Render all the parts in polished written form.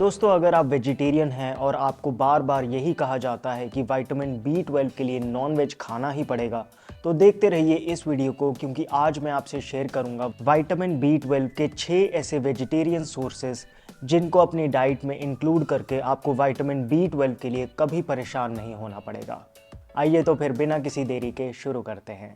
दोस्तों, अगर आप वेजिटेरियन हैं और आपको बार बार यही कहा जाता है कि विटामिन B12 के लिए नॉन वेज खाना ही पड़ेगा, तो देखते रहिए इस वीडियो को, क्योंकि आज मैं आपसे शेयर करूंगा विटामिन B12 के 6 ऐसे वेजिटेरियन सोर्सेज जिनको अपनी डाइट में इंक्लूड करके आपको विटामिन B12 के लिए कभी परेशान नहीं होना पड़ेगा। आइए तो फिर बिना किसी देरी के शुरू करते हैं।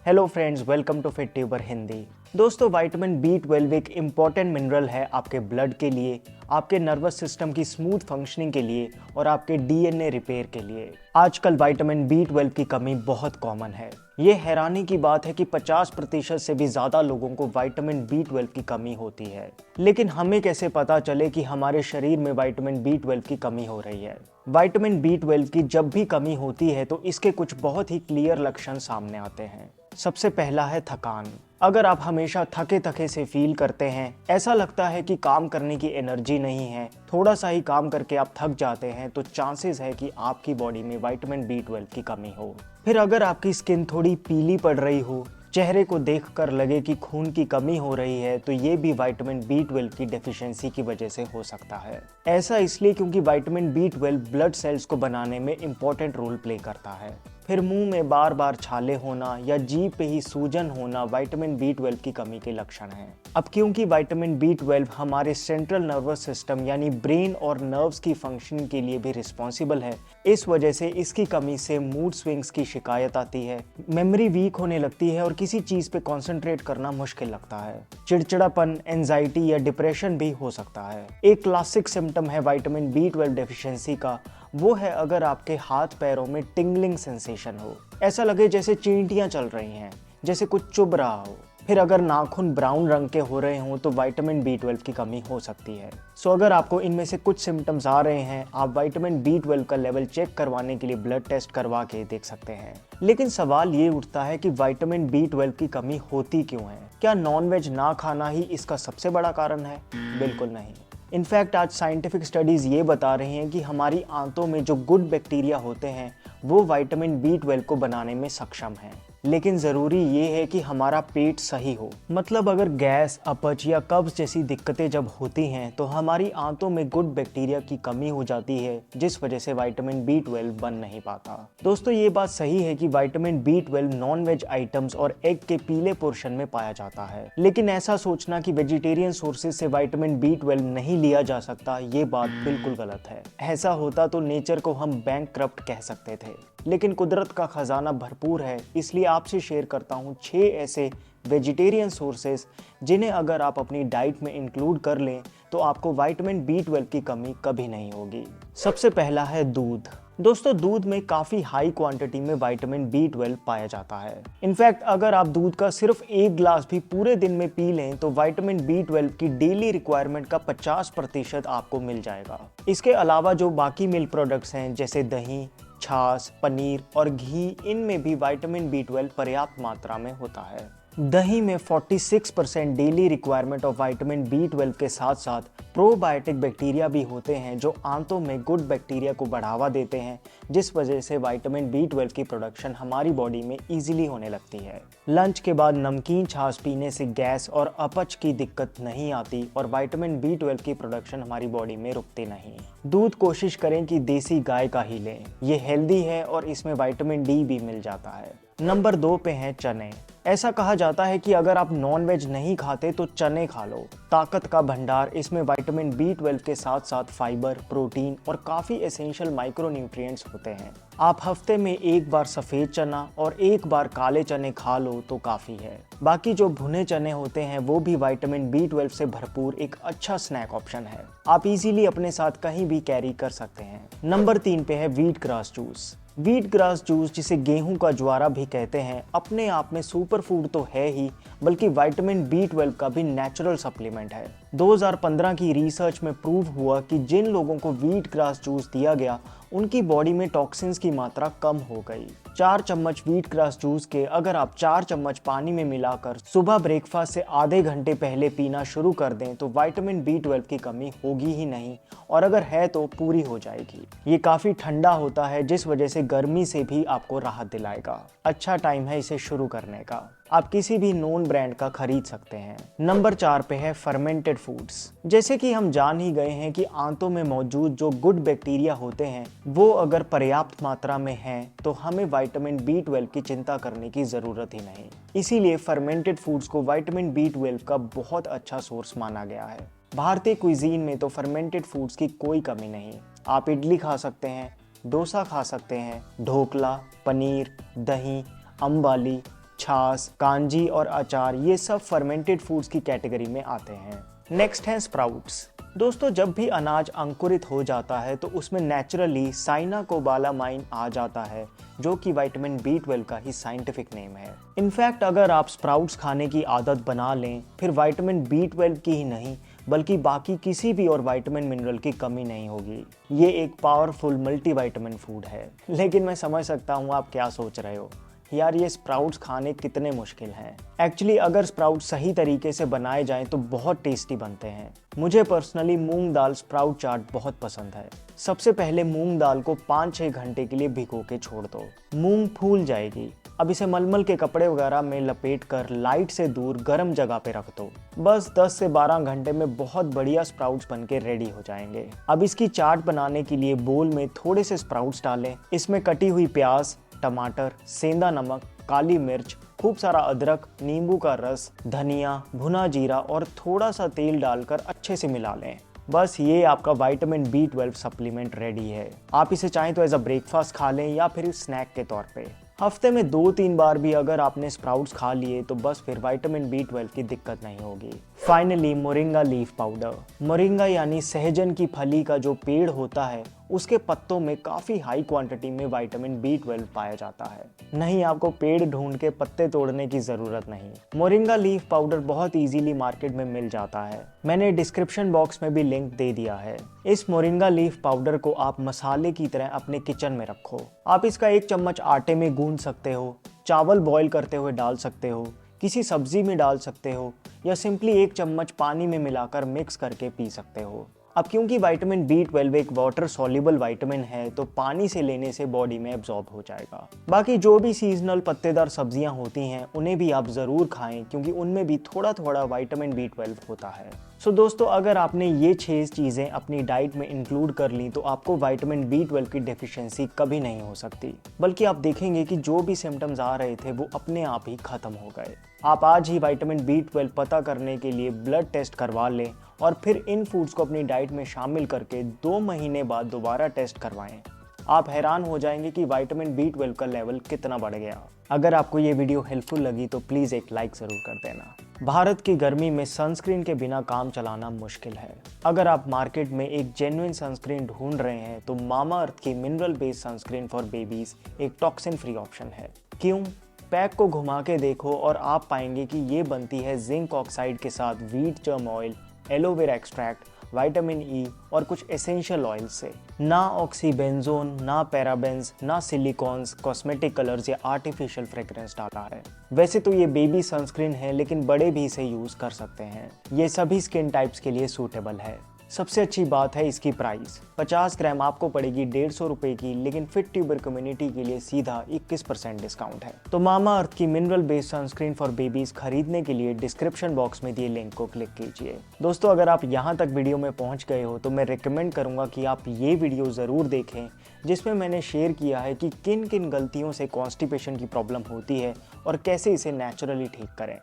Hello friends, welcome to Fit Tuber Hindi. दोस्तों, विटामिन B12 एक इम्पॉर्टेंट मिनरल है आपके ब्लड के लिए, आपके नर्वस सिस्टम की स्मूथ फंक्शनिंग के लिए और आपके DNA रिपेयर के लिए। आजकल विटामिन B12 की कमी बहुत कॉमन है। ये हैरानी की बात है कि 50% से भी ज़्यादा लोगों को विटामिन B12 की कमी होती है। लेकिन हमें कैसे पता चले कि हमारे शरीर में विटामिन B12 की कमी हो रही है? विटामिन B12 की जब भी कमी होती है तो इसके कुछ बहुत ही क्लियर लक्षण सामने आते हैं। सबसे पहला है थकान। अगर आप हमेशा थके थके से फील करते हैं, ऐसा लगता है कि काम करने की एनर्जी नहीं है, थोड़ा सा ही काम करके आप थक जाते हैं, तो चांसेस है कि आपकी बॉडी में विटामिन B12 की कमी हो। फिर अगर आपकी स्किन थोड़ी पीली पड़ रही हो, चेहरे को देखकर लगे कि खून की कमी हो रही है, तो ये भी विटामिन B12 की डेफिशिएंसी की वजह से हो सकता है। ऐसा इसलिए क्योंकि विटामिन B12 ब्लड सेल्स को बनाने में इंपॉर्टेंट रोल प्ले करता है। फिर मुंह में बार बार छाले होना या जीभ पे ही सूजन होना विटामिन B12 की कमी के लक्षण हैं। अब क्योंकि विटामिन B12 हमारे सेंट्रल नर्वस सिस्टम यानी ब्रेन और नर्व्स की फंक्शनिंग के लिए भी रिस्पॉन्सिबल है, इस वजह से इसकी कमी से मूड स्विंग्स की शिकायत आती है, मेमोरी वीक होने लगती है और किसी चीज पे कंसंट्रेट करना मुश्किल लगता है। चिड़चिड़ापन, एंजाइटी या डिप्रेशन भी हो सकता है। एक क्लासिक सिम्टम है विटामिन B12 डेफिशिएंसी का, वो है अगर आपके हाथ पैरों में टिंगलिंग सेंसेशन हो, ऐसा लगे जैसे चींटियां चल रही हैं, जैसे कुछ चुभ रहा हो। फिर अगर नाखून ब्राउन रंग के हो रहे हों तो विटामिन B12 की कमी हो सकती है। सो अगर आपको इनमें से कुछ सिम्टम्स आ रहे हैं, आप विटामिन B12 का लेवल चेक करवाने के लिए ब्लड टेस्ट करवा के देख सकते हैं। लेकिन सवाल ये उठता है कि विटामिन B12 की कमी होती क्यों है? क्या नॉनवेज ना खाना ही इसका सबसे बड़ा कारण है? बिल्कुल नहीं। इनफैक्ट आज साइंटिफिक स्टडीज़ ये बता रही हैं कि हमारी आंतों में जो गुड बैक्टीरिया होते हैं वो विटामिन B12 को बनाने में सक्षम हैं। लेकिन ज़रूरी ये है कि हमारा पेट सही हो। मतलब अगर गैस, अपच या कब्ज जैसी दिक्कतें जब होती हैं तो हमारी आंतों में गुड बैक्टीरिया की कमी हो जाती है, जिस वजह से विटामिन B12 बन नहीं पाता। दोस्तों, ये बात सही है कि vitamin B12 non veg items और एग के पीले पोर्शन में पाया जाता है, लेकिन ऐसा सोचना कि वेजिटेरियन सोर्सेज से विटामिन B12 नहीं लिया जा सकता, ये बात बिल्कुल गलत है। ऐसा होता तो नेचर को हम बैंकक्रप्ट कह सकते थे, लेकिन कुदरत का खजाना भरपूर है, इसलिए आपसे शेयर करता हूँ 6 ऐसे वेजिटेरियन सोर्सेज जिन्हें अगर आप अपनी डाइट में इंक्लूड कर लें तो आपको विटामिन B12 की कमी कभी नहीं होगी। सबसे पहला है दूध। दोस्तों, दूध में काफ़ी हाई क्वांटिटी में विटामिन B12 पाया जाता है। इनफैक्ट अगर आप दूध का सिर्फ 1 ग्लास भी पूरे दिन में पी लें तो विटामिन B12 की डेली रिक्वायरमेंट का 50% आपको मिल जाएगा। इसके अलावा जो बाकी मिल्क प्रोडक्ट्स हैं जैसे दही, छाछ, पनीर और घी, इनमें भी विटामिन B12 पर्याप्त मात्रा में होता है। दही में 46% daily requirement of vitamin B12 के साथ साथ प्रोबायोटिक बैक्टीरिया भी होते हैं जो आंतों में गुड बैक्टीरिया को बढ़ावा देते हैं, जिस वजह से विटामिन B12 की प्रोडक्शन हमारी बॉडी में इजीली होने लगती है। लंच के बाद नमकीन छाछ पीने से गैस और अपच की दिक्कत नहीं आती और विटामिन B12 की प्रोडक्शन हमारी बॉडी में रुकती नहीं। दूध कोशिश करें कि देसी गाय का ही लें, ये हेल्दी है और इसमें विटामिन D भी मिल जाता है। नंबर 2 पे हैं चने। ऐसा कहा जाता है कि अगर आप नॉन वेज नहीं खाते तो चने खा लो, ताकत का भंडार। इसमें विटामिन B12 के साथ साथ फाइबर, प्रोटीन और काफ़ी एसेंशियल माइक्रोन्यूट्रिएंट्स होते हैं। आप हफ्ते में 1 बार सफ़ेद चना और 1 बार काले चने खा लो तो काफ़ी है। बाकी जो भुने चने होते हैं वो भी विटामिन B12 से भरपूर एक अच्छा स्नैक ऑप्शन है। आप इजीली अपने साथ कहीं भी कैरी कर सकते हैं। नंबर 3 पे है wheat grass juice. Wheat grass juice, जिसे गेहूं का ज्वारा भी कहते हैं, अपने आप में सुपर फूड तो है ही, बल्कि विटामिन B12 का भी नेचुरल सप्लीमेंट है। 2015 की रिसर्च में प्रूव हुआ कि जिन लोगों को व्हीट ग्रास जूस दिया गया उनकी बॉडी में टॉक्सिन्स की मात्रा कम हो गई। 4 चम्मच व्हीट ग्रास जूस के अगर आप 4 चम्मच पानी में मिलाकर सुबह ब्रेकफास्ट से आधे घंटे पहले पीना शुरू कर दें तो विटामिन B12 की कमी होगी ही नहीं, और अगर है तो पूरी हो जाएगी। ये काफ़ी ठंडा होता है, जिस वजह से गर्मी से भी आपको राहत दिलाएगा। अच्छा टाइम है इसे शुरू करने का। आप किसी भी नोन ब्रांड का खरीद सकते हैं। नंबर 4 पे है फर्मेंटेड फूड्स। जैसे कि हम जान ही गए हैं कि आंतों में मौजूद जो गुड बैक्टीरिया होते हैं वो अगर पर्याप्त मात्रा में हैं तो हमें विटामिन B12 की चिंता करने की जरूरत ही नहीं। इसीलिए फर्मेंटेड फूड्स को विटामिन B12 का बहुत अच्छा सोर्स माना गया है। भारतीय क्विजीन में तो फर्मेंटेड फूड्स की कोई कमी नहीं। आप इडली खा सकते हैं, डोसा खा सकते हैं, ढोकला, पनीर, दही, अंबाली, छाछ, कांजी और अचार, ये सब फर्मेंटेड फूड्स की कैटेगरी में आते हैं। नेक्स्ट है स्प्राउट्स। दोस्तों, जब भी अनाज अंकुरित हो जाता है तो उसमें नेचुरली साइनाकोबालामाइन आ जाता है, जो कि विटामिन B12 का ही साइंटिफिक नेम है। इनफैक्ट अगर आप स्प्राउट्स खाने की आदत बना लें, फिर विटामिन B12 की ही नहीं बल्कि बाकी किसी भी और विटामिन मिनरल की कमी नहीं होगी। ये एक पावरफुल मल्टीविटामिन फूड है। लेकिन मैं समझ सकता हूँ आप क्या सोच रहे हो, यार ये स्प्राउट्स खाने कितने मुश्किल हैं। एक्चुअली अगर स्प्राउट सही तरीके से बनाए जाएं तो बहुत टेस्टी बनते हैं। मुझे पर्सनली मूंग दाल स्प्राउट चाट बहुत पसंद है। सबसे पहले मूंग दाल को 5-6 घंटे के लिए भिगो के छोड़ दो। मूंग फूल जाएगी। अब इसे मलमल के कपड़े वगैरह में लपेट कर लाइट से दूर गर्म जगह पे रख दो। बस 10 से 12 घंटे में बहुत बढ़िया स्प्राउट्स बनके रेडी हो जाएंगे। अब इसकी चाट बनाने के लिए बोल में थोड़े से स्प्राउट्स डालें। इसमें कटी हुई प्याज, टमाटर, सेंधा नमक, काली मिर्च, खूब सारा अदरक, नींबू का रस, धनिया, भुना जीरा और थोड़ा सा तेल डालकर अच्छे से मिला लें। बस ये आपका विटामिन B12 सप्लीमेंट रेडी है। आप इसे चाहें तो एज अ ब्रेकफास्ट खा लें या फिर स्नैक के तौर पे। हफ्ते में 2-3 बार भी अगर आपने स्प्राउट्स खा लिए तो बस फिर विटामिन B12 की दिक्कत नहीं होगी। Finally moringa leaf powder. Moringa यानी सहजन की फली का जो पेड़ होता है, उसके पत्तों में काफी हाई क्वांटिटी में विटामिन B12 पाया जाता है। नहीं, आपको पेड़ ढूंढ के पत्ते तोड़ने की जरूरत नहीं। मोरिंगा लीफ पाउडर बहुत इजीली मार्केट में मिल जाता है। मैंने डिस्क्रिप्शन बॉक्स में भी लिंक दे दिया है। इस मोरिंगा लीफ पाउडर को आप मसाले की तरह अपने किचन में रखो। आप इसका 1 चम्मच आटे में गूंद सकते हो, चावल बॉईल करते हुए डाल सकते हो, किसी सब्जी में डाल सकते हो या सिंपली 1 चम्मच पानी में मिलाकर मिक्स करके पी सकते हो। अब क्योंकि विटामिन B12 एक वाटर सॉल्युबल विटामिन है तो पानी से लेने से बॉडी में एब्जॉर्ब हो जाएगा। बाकी जो भी सीजनल पत्तेदार सब्जियां होती हैं उन्हें भी आप ज़रूर खाएं क्योंकि उनमें भी थोड़ा थोड़ा विटामिन B12 होता है। सो दोस्तों, अगर आपने ये 6 चीज़ें अपनी डाइट में इंक्लूड कर ली तो आपको विटामिन B12 की डेफिशिएंसी कभी नहीं हो सकती, बल्कि आप देखेंगे कि जो भी सिम्टम्स आ रहे थे वो अपने आप ही खत्म हो गए। आप आज ही विटामिन B12 पता करने के लिए ब्लड टेस्ट करवा लें और फिर इन फूड्स को अपनी डाइट में शामिल करके 2 महीने बाद दोबारा टेस्ट करवाएं। आप हैरान हो जाएंगे कि विटामिन B12 का लेवल कितना बढ़ गया। अगर आपको ये वीडियो हेल्पफुल लगी तो प्लीज़ एक लाइक ज़रूर कर देना। भारत की गर्मी में सनस्क्रीन के बिना काम चलाना मुश्किल है। अगर आप मार्केट में एक जेन्युइन सनस्क्रीन ढूंढ रहे हैं तो मामाअर्थ की mineral based sunscreen for babies एक टॉक्सिन फ्री ऑप्शन है। क्यों? पैक को घुमा के देखो और आप पाएंगे कि ये बनती है जिंक ऑक्साइड के साथ wheat germ oil, aloe vera extract, vitamin E और कुछ एसेंशियल ऑयल से। ना ऑक्सीबेंजोन, ना पैराबेंस, ना सिलिकॉन्स, कॉस्मेटिक कलर्स या आर्टिफिशियल फ्रेग्रेंस डाला है। वैसे तो ये बेबी सनस्क्रीन है लेकिन बड़े भी इसे यूज कर सकते हैं। ये सभी स्किन टाइप्स के लिए सूटेबल है। सबसे अच्छी बात है इसकी प्राइस। 50 ग्राम आपको पड़ेगी 150 रुपए की, लेकिन फिट ट्यूबर कम्युनिटी के लिए सीधा 21% डिस्काउंट है। तो मामाअर्थ की mineral based sunscreen for babies खरीदने के लिए डिस्क्रिप्शन बॉक्स में दिए लिंक को क्लिक कीजिए। दोस्तों, अगर आप यहाँ तक वीडियो में पहुँच गए हो तो मैं रिकमेंड करूँगा कि आप ये वीडियो ज़रूर देखें, जिसमें मैंने शेयर किया है कि किन किन गलतियों से कॉन्स्टिपेशन की प्रॉब्लम होती है और कैसे इसे नेचुरली ठीक करें।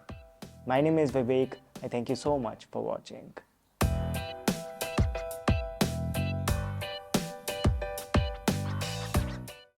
My name is Vivek. I thank you so much for watching.